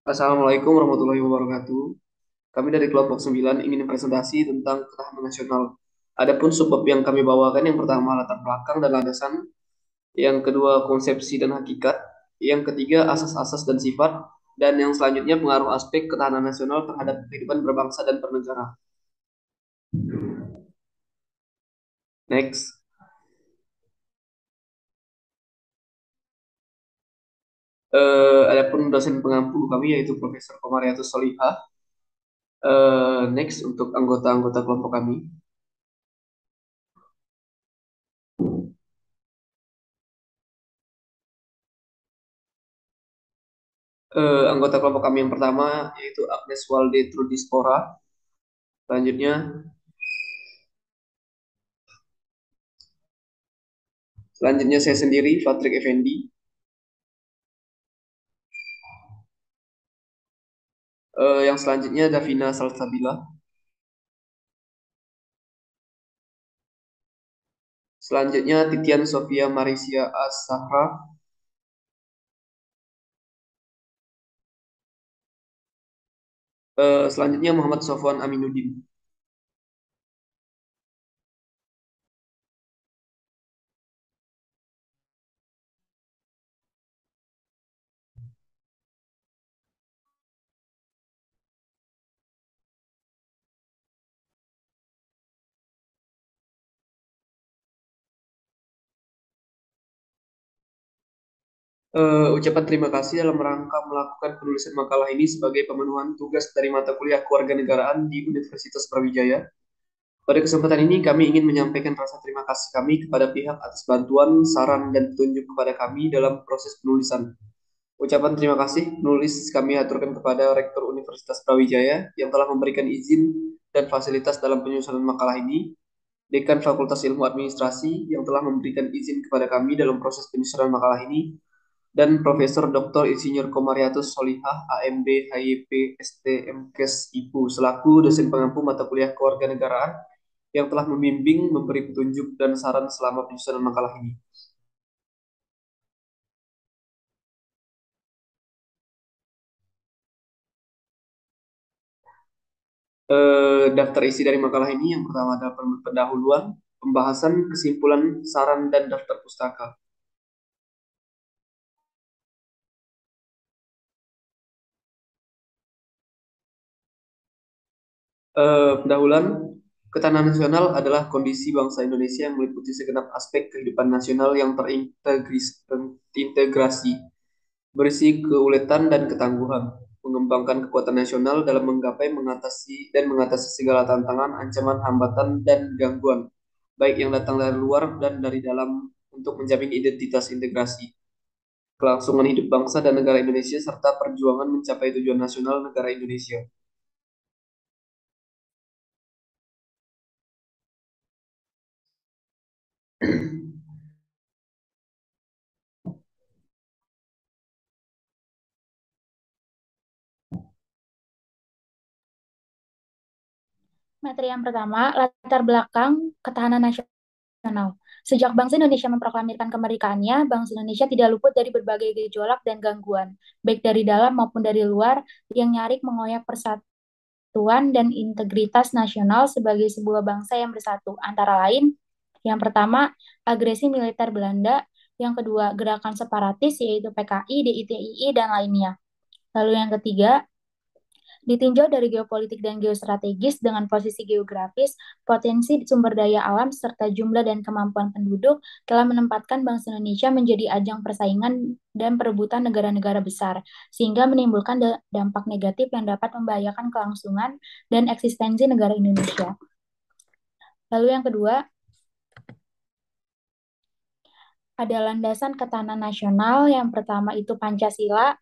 Assalamualaikum warahmatullahi wabarakatuh. Kami dari kelompok 9 ingin presentasi tentang ketahanan nasional. Adapun subbab yang kami bawakan yang pertama latar belakang dan landasan, yang kedua konsepsi dan hakikat, yang ketiga asas-asas dan sifat, dan yang selanjutnya pengaruh aspek ketahanan nasional terhadap kehidupan berbangsa dan bernegara. Next. Adapun dosen pengampu kami yaitu Profesor Komariatus Solihah. Next untuk anggota-anggota kelompok kami. Anggota kelompok kami yang pertama yaitu Agnes Walde Trudispora. Selanjutnya, saya sendiri, Patrick Effendi. Yang selanjutnya, Davina Salsabila. Selanjutnya, Titian Sofia Marisia As-Sahra. Selanjutnya, Muhammad Sofwan Aminuddin. Ucapan terima kasih dalam rangka melakukan penulisan makalah ini sebagai pemenuhan tugas dari mata kuliah kewarganegaraan di Universitas Brawijaya. Pada kesempatan ini, kami ingin menyampaikan rasa terima kasih kami kepada pihak atas bantuan, saran, dan petunjuk kepada kami dalam proses penulisan. Ucapan terima kasih menulis kami aturkan kepada Rektor Universitas Brawijaya yang telah memberikan izin dan fasilitas dalam penyusunan makalah ini, Dekan Fakultas Ilmu Administrasi yang telah memberikan izin kepada kami dalam proses penyusunan makalah ini, dan Profesor Dr. Insinyur Komariatus Solihah, AMB, HYP, ST, MKes, IPU, selaku dosen pengampu mata kuliah kewarganegaraan yang telah membimbing, memberi petunjuk, dan saran selama penyusunan makalah ini. Daftar isi dari makalah ini yang pertama adalah pendahuluan, pembahasan, kesimpulan, saran, dan daftar pustaka. Pendahuluan, ketahanan nasional adalah kondisi bangsa Indonesia yang meliputi segenap aspek kehidupan nasional yang terintegrasi, berisi keuletan dan ketangguhan, mengembangkan kekuatan nasional dalam menggapai mengatasi segala tantangan, ancaman, hambatan, dan gangguan, baik yang datang dari luar dan dari dalam untuk menjamin identitas integrasi, kelangsungan hidup bangsa dan negara Indonesia, serta perjuangan mencapai tujuan nasional negara Indonesia. Materi yang pertama, latar belakang ketahanan nasional. Sejak bangsa Indonesia memproklamirkan kemerdekaannya, bangsa Indonesia tidak luput dari berbagai gejolak dan gangguan, baik dari dalam maupun dari luar, yang nyaris mengoyak persatuan dan integritas nasional sebagai sebuah bangsa yang bersatu. Antara lain, yang pertama, agresi militer Belanda, yang kedua, gerakan separatis yaitu PKI, DITII, dan lainnya. Lalu yang ketiga, ditinjau dari geopolitik dan geostrategis dengan posisi geografis, potensi sumber daya alam, serta jumlah dan kemampuan penduduk telah menempatkan bangsa Indonesia menjadi ajang persaingan dan perebutan negara-negara besar, sehingga menimbulkan dampak negatif yang dapat membahayakan kelangsungan dan eksistensi negara Indonesia. Lalu yang kedua, ada landasan ketahanan nasional. Yang pertama itu Pancasila,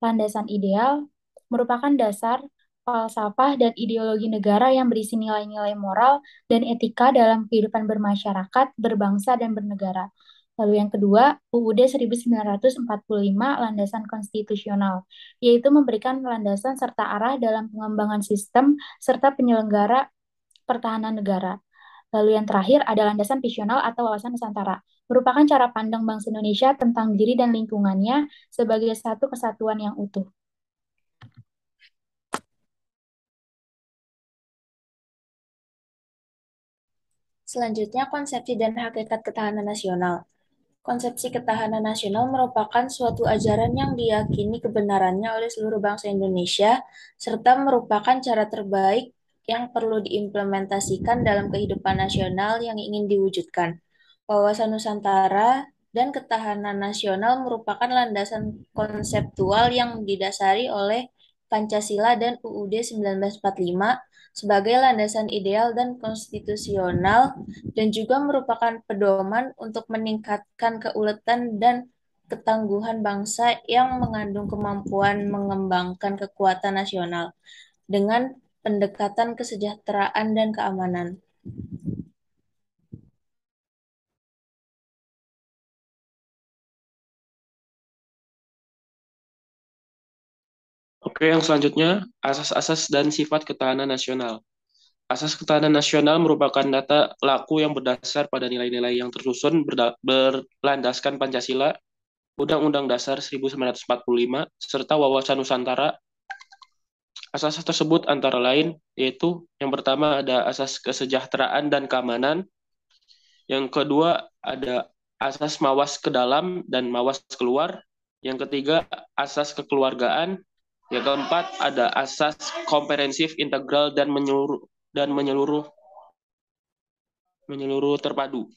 landasan ideal, merupakan dasar falsafah dan ideologi negara yang berisi nilai-nilai moral dan etika dalam kehidupan bermasyarakat, berbangsa, dan bernegara. Lalu yang kedua, UUD 1945, landasan konstitusional, yaitu memberikan landasan serta arah dalam pengembangan sistem serta penyelenggara pertahanan negara. Lalu yang terakhir ada landasan visional atau wawasan Nusantara, merupakan cara pandang bangsa Indonesia tentang diri dan lingkungannya sebagai satu kesatuan yang utuh. Selanjutnya, konsepsi dan hakikat ketahanan nasional. Konsepsi ketahanan nasional merupakan suatu ajaran yang diyakini kebenarannya oleh seluruh bangsa Indonesia, serta merupakan cara terbaik yang perlu diimplementasikan dalam kehidupan nasional yang ingin diwujudkan. Wawasan Nusantara dan ketahanan nasional merupakan landasan konseptual yang didasari oleh Pancasila dan UUD 1945 sebagai landasan ideal dan konstitusional dan juga merupakan pedoman untuk meningkatkan keuletan dan ketangguhan bangsa yang mengandung kemampuan mengembangkan kekuatan nasional dengan pendekatan kesejahteraan dan keamanan. Oke, yang selanjutnya, asas-asas dan sifat ketahanan nasional. Asas ketahanan nasional merupakan data laku yang berdasar pada nilai-nilai yang tersusun berlandaskan Pancasila, Undang-Undang Dasar 1945, serta wawasan Nusantara. Asas tersebut antara lain yaitu yang pertama ada asas kesejahteraan dan keamanan, yang kedua ada asas mawas ke dalam dan mawas keluar, yang ketiga asas kekeluargaan, yang keempat ada asas komprehensif integral dan menyeluruh menyeluruh terpadu.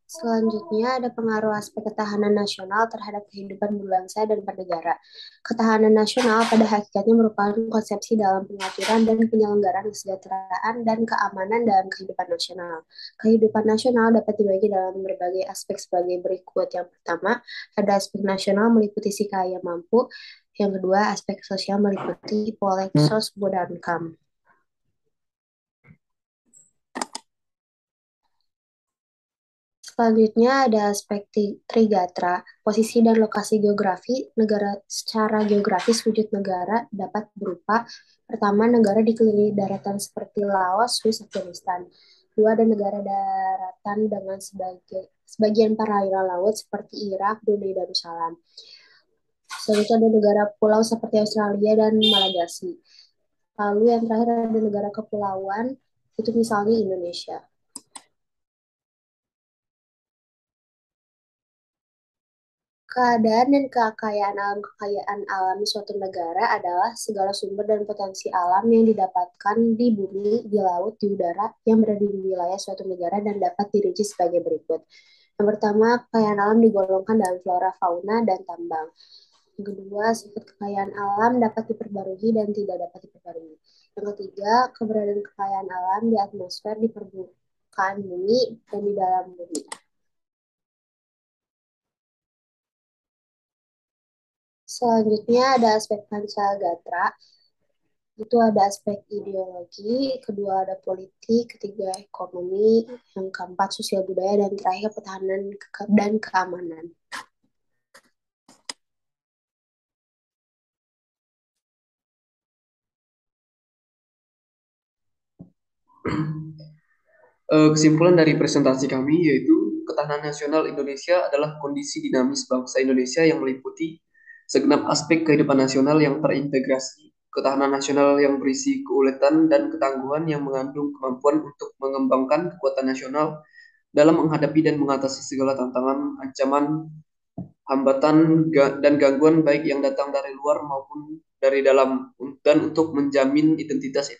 Selanjutnya ada pengaruh aspek ketahanan nasional terhadap kehidupan berbangsa dan bernegara. Ketahanan nasional pada hakikatnya merupakan konsepsi dalam pengaturan dan penyelenggaraan kesejahteraan dan keamanan dalam kehidupan nasional. Kehidupan nasional dapat dibagi dalam berbagai aspek sebagai berikut. Yang pertama, ada aspek nasional meliputi si kaya mampu. Yang kedua, aspek sosial meliputi poleksos bodankam. Selanjutnya ada aspek Trigatra, posisi dan lokasi geografi negara secara geografis wujud negara dapat berupa pertama negara dikelilingi daratan seperti Laos, Swiss, Afghanistan. Dua ada negara daratan dengan sebagian perairan laut seperti Irak, Brunei Darussalam. Selanjutnya ada negara pulau seperti Australia dan Malagasy. Lalu yang terakhir ada negara kepulauan, itu misalnya Indonesia. Keadaan dan kekayaan alam suatu negara adalah segala sumber dan potensi alam yang didapatkan di bumi, di laut, di udara yang berada di wilayah suatu negara dan dapat dirinci sebagai berikut. Yang pertama, kekayaan alam digolongkan dalam flora, fauna, dan tambang. Yang kedua, sifat kekayaan alam dapat diperbarui dan tidak dapat diperbarui. Yang ketiga, keberadaan kekayaan alam di atmosfer, di permukaan bumi, dan di dalam bumi. Selanjutnya ada aspek Pancagatra, itu ada aspek ideologi, kedua ada politik, ketiga ekonomi, yang keempat sosial budaya, dan terakhir pertahanan dan keamanan. Kesimpulan dari presentasi kami yaitu ketahanan nasional Indonesia adalah kondisi dinamis bangsa Indonesia yang meliputi segenap aspek kehidupan nasional yang terintegrasi. Ketahanan nasional yang berisi keuletan dan ketangguhan yang mengandung kemampuan untuk mengembangkan kekuatan nasional dalam menghadapi dan mengatasi segala tantangan, ancaman, hambatan, dan gangguan baik yang datang dari luar maupun dari dalam, dan untuk menjamin integritas,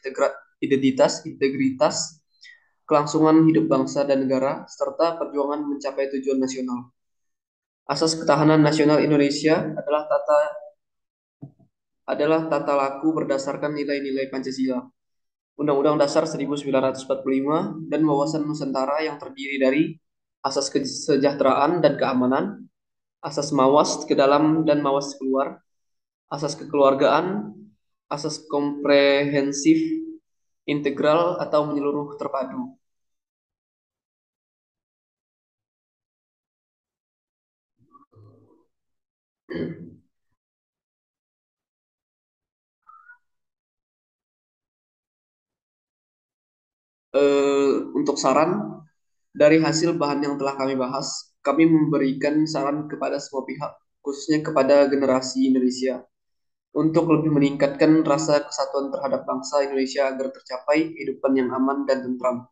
kelangsungan hidup bangsa dan negara, serta perjuangan mencapai tujuan nasional. Asas ketahanan nasional Indonesia adalah tata laku berdasarkan nilai-nilai Pancasila, Undang-Undang Dasar 1945, dan wawasan Nusantara yang terdiri dari asas kesejahteraan dan keamanan, asas mawas ke dalam dan mawas keluar, asas kekeluargaan, asas komprehensif, integral atau menyeluruh terpadu. Untuk saran dari hasil bahan yang telah kami bahas, kami memberikan saran kepada semua pihak, khususnya kepada generasi Indonesia, untuk lebih meningkatkan rasa kesatuan terhadap bangsa Indonesia agar tercapai kehidupan yang aman dan tentram.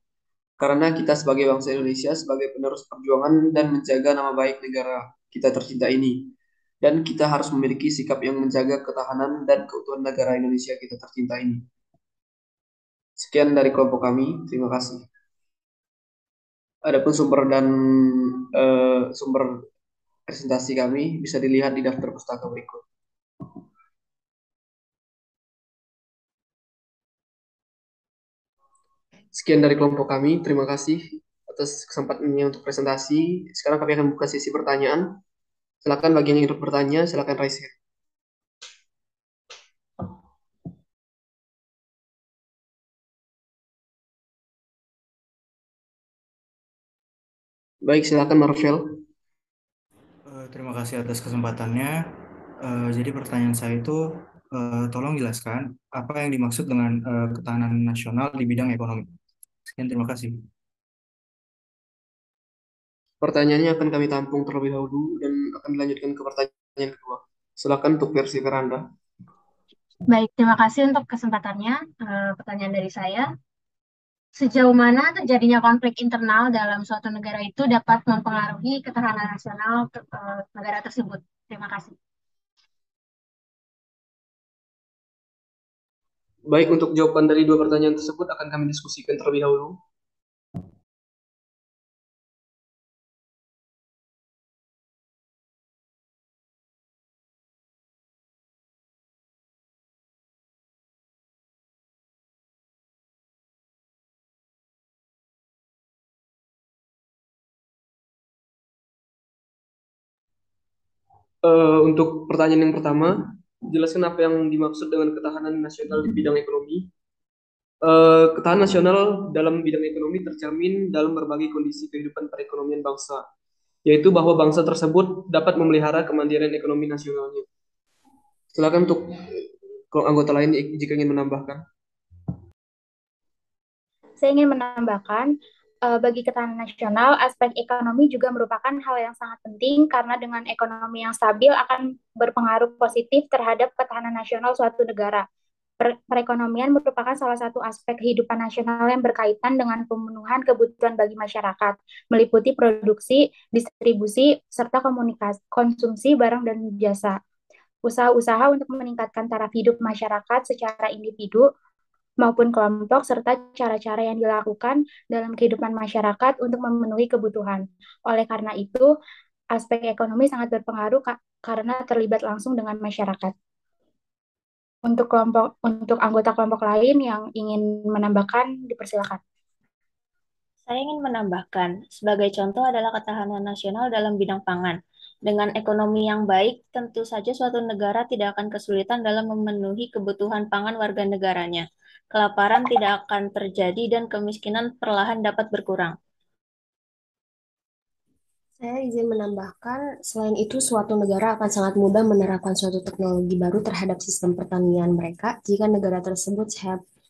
Karena kita sebagai bangsa Indonesia, sebagai penerus perjuangan dan menjaga nama baik negara kita tercinta ini. Dan kita harus memiliki sikap yang menjaga ketahanan dan keutuhan negara Indonesia kita tercinta ini. Sekian dari kelompok kami, terima kasih. Adapun sumber presentasi kami bisa dilihat di daftar pustaka berikut. Sekian dari kelompok kami, terima kasih atas kesempatannya untuk presentasi. Sekarang kami akan buka sesi pertanyaan. Silakan bagi yang ingin bertanya, silakan raise hand. Baik, silakan Marvel. Terima kasih atas kesempatannya. Jadi pertanyaan saya itu, tolong jelaskan apa yang dimaksud dengan ketahanan nasional di bidang ekonomi. Sekian, terima kasih. Pertanyaannya akan kami tampung terlebih dahulu dan akan dilanjutkan ke pertanyaan kedua. Silakan untuk versi Veranda. Baik, terima kasih untuk kesempatannya. Pertanyaan dari saya, sejauh mana terjadinya konflik internal dalam suatu negara itu dapat mempengaruhi ketahanan nasional negara tersebut? Terima kasih. Baik, untuk jawaban dari dua pertanyaan tersebut akan kami diskusikan terlebih dahulu. Untuk pertanyaan yang pertama, jelaskan apa yang dimaksud dengan ketahanan nasional di bidang ekonomi. Ketahanan nasional dalam bidang ekonomi tercermin dalam berbagai kondisi kehidupan perekonomian bangsa, yaitu bahwa bangsa tersebut dapat memelihara kemandirian ekonomi nasionalnya. Silakan untuk anggota lain jika ingin menambahkan. Saya ingin menambahkan, bagi ketahanan nasional, aspek ekonomi juga merupakan hal yang sangat penting karena dengan ekonomi yang stabil akan berpengaruh positif terhadap ketahanan nasional suatu negara. Perekonomian merupakan salah satu aspek kehidupan nasional yang berkaitan dengan pemenuhan kebutuhan bagi masyarakat, meliputi produksi, distribusi, serta komunikasi, konsumsi barang dan jasa. Usaha-usaha untuk meningkatkan taraf hidup masyarakat secara individu maupun kelompok, serta cara-cara yang dilakukan dalam kehidupan masyarakat untuk memenuhi kebutuhan. Oleh karena itu, aspek ekonomi sangat berpengaruh karena terlibat langsung dengan masyarakat. Untuk anggota kelompok lain yang ingin menambahkan, dipersilakan. Saya ingin menambahkan, sebagai contoh adalah ketahanan nasional dalam bidang pangan. Dengan ekonomi yang baik, tentu saja suatu negara tidak akan kesulitan dalam memenuhi kebutuhan pangan warga negaranya. Kelaparan tidak akan terjadi dan kemiskinan perlahan dapat berkurang. Saya izin menambahkan, selain itu suatu negara akan sangat mudah menerapkan suatu teknologi baru terhadap sistem pertanian mereka jika negara tersebut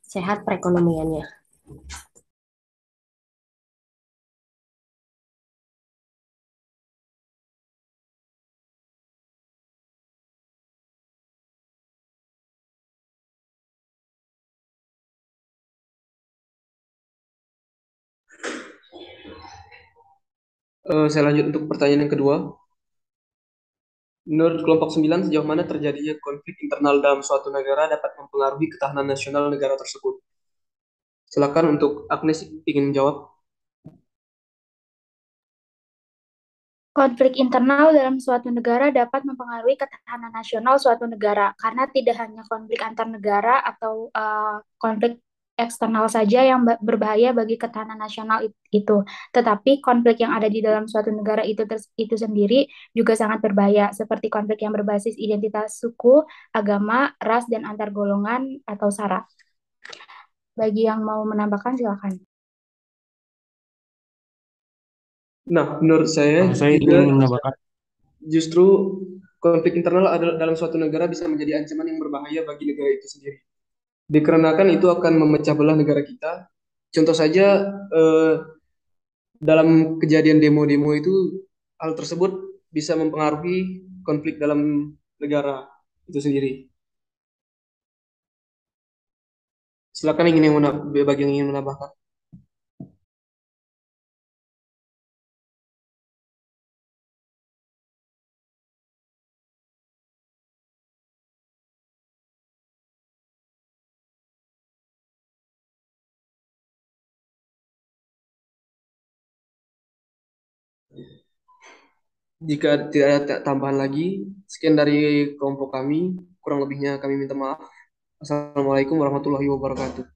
sehat perekonomiannya. Saya lanjut untuk pertanyaan yang kedua. Menurut kelompok 9, sejauh mana terjadinya konflik internal dalam suatu negara dapat mempengaruhi ketahanan nasional negara tersebut? Silakan untuk Agnes ingin menjawab. Konflik internal dalam suatu negara dapat mempengaruhi ketahanan nasional suatu negara karena tidak hanya konflik antar negara atau konflik eksternal saja yang berbahaya bagi ketahanan nasional itu, tetapi konflik yang ada di dalam suatu negara itu sendiri juga sangat berbahaya, seperti konflik yang berbasis identitas suku, agama, ras, dan antar golongan atau sara. Bagi yang mau menambahkan, silakan. Nah, menurut saya Saya juga ingin menambahkan. justru konflik internal dalam suatu negara bisa menjadi ancaman yang berbahaya bagi negara itu sendiri. Dikarenakan itu akan memecah belah negara kita. Contoh saja dalam kejadian demo-demo itu, hal tersebut bisa mempengaruhi konflik dalam negara itu sendiri. Silakan bagi yang ingin menambahkan. Jika tidak ada tambahan lagi, sekian dari kelompok kami. Kurang lebihnya kami minta maaf. Assalamualaikum warahmatullahi wabarakatuh.